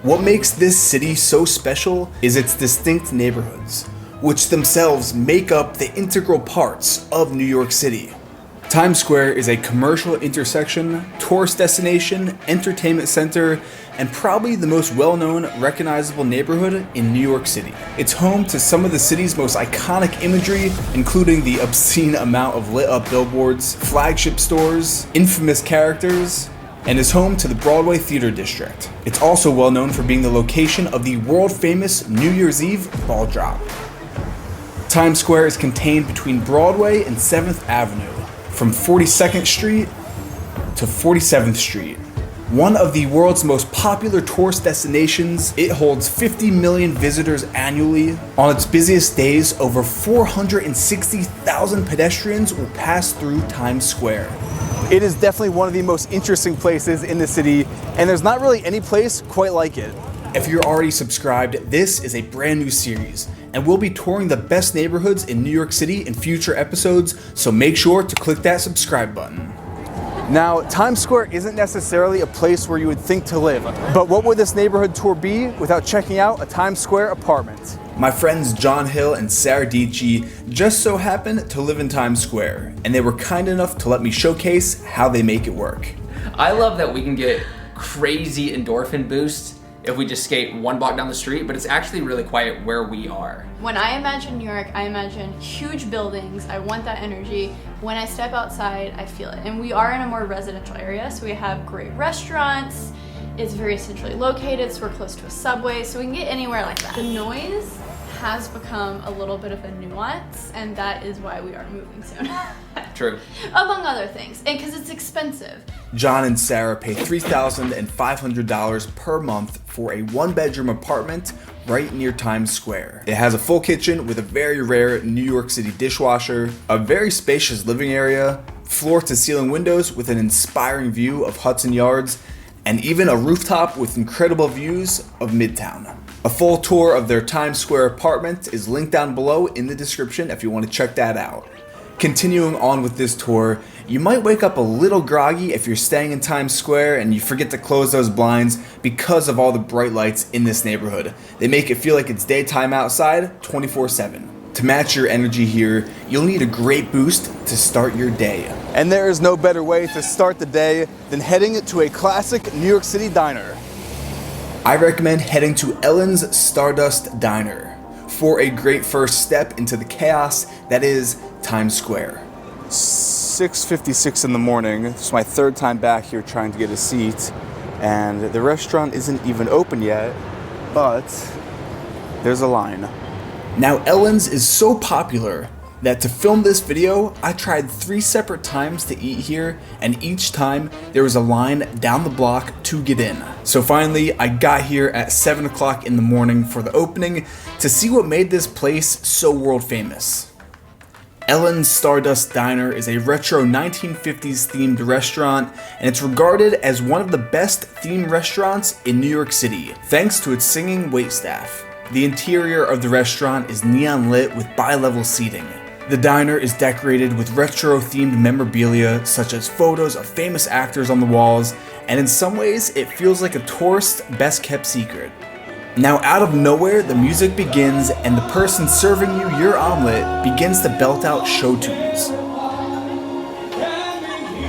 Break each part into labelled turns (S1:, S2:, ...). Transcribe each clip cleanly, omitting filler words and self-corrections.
S1: What makes this city so special is its distinct neighborhoods, which themselves make up the integral parts of New York City. Times Square is a commercial intersection, tourist destination, entertainment center, and probably the most well-known, recognizable neighborhood in New York City. It's home to some of the city's most iconic imagery, including the obscene amount of lit-up billboards, flagship stores, infamous characters, and is home to the Broadway Theater District. It's also well known for being the location of the world-famous New Year's Eve ball drop. Times Square is contained between Broadway and 7th Avenue, from 42nd Street to 47th Street. One of the world's most popular tourist destinations, it holds 50 million visitors annually. On its busiest days, over 460,000 pedestrians will pass through Times Square. It is definitely one of the most interesting places in the city, and there's not really any place quite like it. If you're already subscribed, this is a brand new series, and we'll be touring the best neighborhoods in New York City in future episodes, so make sure to click that subscribe button. Now, Times Square isn't necessarily a place where you would think to live, but what would this neighborhood tour be without checking out a Times Square apartment? My friends John Hill and Sarah Dici just so happen to live in Times Square, and they were kind enough to let me showcase how they make it work.
S2: I love that we can get crazy endorphin boosts if we just skate one block down the street, but it's actually really quiet where we are.
S3: When I imagine New York, I imagine huge buildings. I want that energy. When I step outside, I feel it. And we are in a more residential area, so we have great restaurants. It's very centrally located, so we're close to a subway, so we can get anywhere like that. The noise has become a little bit of a nuance, and that is why we are moving soon.
S2: True.
S3: Among other things, and because it's expensive.
S1: John and Sarah pay $3,500 per month for a one-bedroom apartment right near Times Square. It has a full kitchen with a very rare New York City dishwasher, a very spacious living area, floor-to-ceiling windows with an inspiring view of Hudson Yards, and even a rooftop with incredible views of Midtown. A full tour of their Times Square apartment is linked down below in the description if you want to check that out. Continuing on with this tour, you might wake up a little groggy if you're staying in Times Square and you forget to close those blinds because of all the bright lights in this neighborhood. They make it feel like it's daytime outside 24/7. To match your energy here, you'll need a great boost to start your day. And there is no better way to start the day than heading to a classic New York City diner. I recommend heading to Ellen's Stardust Diner for a great first step into the chaos that is Times Square. 6:56 in the morning. It's my third time back here trying to get a seat, and the restaurant isn't even open yet, but there's a line. Now, Ellen's is so popular that to film this video, I tried 3 separate times to eat here, and each time there was a line down the block to get in. So finally, I got here at 7 o'clock in the morning for the opening to see what made this place so world famous. Ellen's Stardust Diner is a retro 1950s themed restaurant, and it's regarded as one of the best themed restaurants in New York City, thanks to its singing waitstaff. The interior of the restaurant is neon lit with bi-level seating. The diner is decorated with retro-themed memorabilia such as photos of famous actors on the walls, and in some ways it feels like a tourist's best-kept secret. Now, out of nowhere, the music begins and the person serving you your omelet begins to belt out show tunes.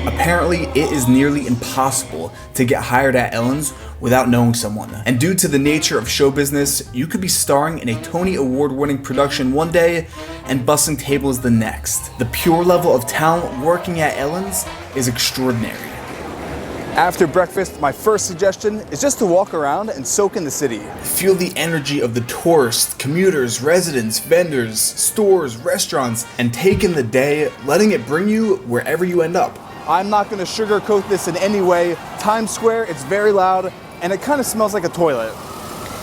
S1: Apparently, it is nearly impossible to get hired at Ellen's without knowing someone. And due to the nature of show business, you could be starring in a Tony Award-winning production one day and bussing tables the next. The pure level of talent working at Ellen's is extraordinary. After breakfast, my first suggestion is just to walk around and soak in the city. Feel the energy of the tourists, commuters, residents, vendors, stores, restaurants, and take in the day, letting it bring you wherever you end up. I'm not going to sugarcoat this in any way. Times Square, it's very loud, and it kind of smells like a toilet.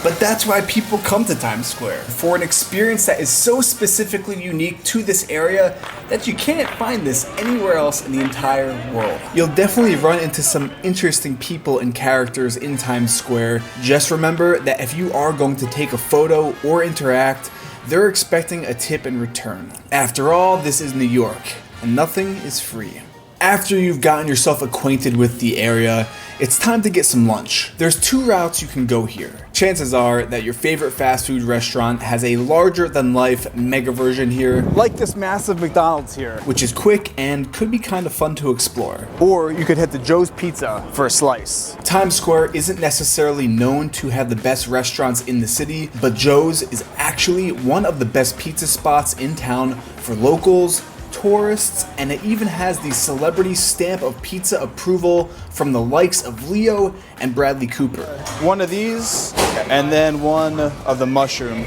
S1: But that's why people come to Times Square, for an experience that is so specifically unique to this area that you can't find this anywhere else in the entire world. You'll definitely run into some interesting people and characters in Times Square. Just remember that if you are going to take a photo or interact, they're expecting a tip in return. After all, this is New York, and nothing is free. After you've gotten yourself acquainted with the area, it's time to get some lunch. There's two routes you can go here. Chances are that your favorite fast food restaurant has a larger than life mega version here,
S4: Like this massive McDonald's here.
S1: which is quick and could be kind of fun to explore.
S4: Or you could hit the Joe's Pizza for a slice.
S1: Times Square isn't necessarily known to have the best restaurants in the city, but Joe's is actually one of the best pizza spots in town for locals, tourists, and it even has the celebrity stamp of pizza approval from the likes of Leo and Bradley Cooper.
S4: One of these, and then one of the mushroom.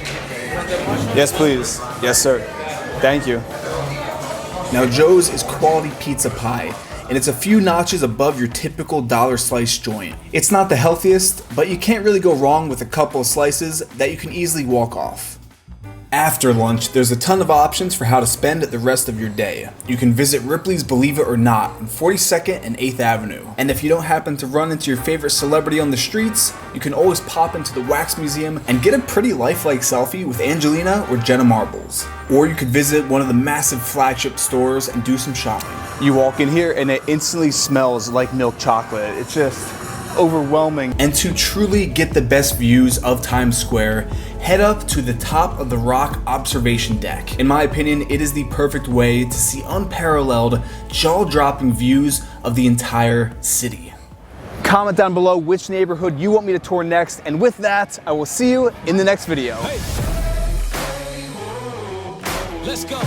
S4: Yes, please. Yes, sir. Thank you.
S1: Now Joe's is quality pizza pie, and it's a few notches above your typical dollar slice joint. It's not the healthiest, but you can't really go wrong with a couple of slices that you can easily walk off. After lunch, there's a ton of options for how to spend the rest of your day. You can visit Ripley's Believe It or Not on 42nd and 8th Avenue. And if you don't happen to run into your favorite celebrity on the streets, you can always pop into the Wax Museum and get a pretty lifelike selfie with Angelina or Jenna Marbles. Or you could visit one of the massive flagship stores and do some shopping.
S4: You walk in here and it instantly smells like milk chocolate. It's just overwhelming.
S1: And to truly get the best views of Times Square, head up to the top of the Rock observation deck. In my opinion, it is the perfect way to see unparalleled, jaw-dropping views of the entire city.
S4: Comment down below which neighborhood you want me to tour next, and with that, I will see you in the next video.
S5: Let's go.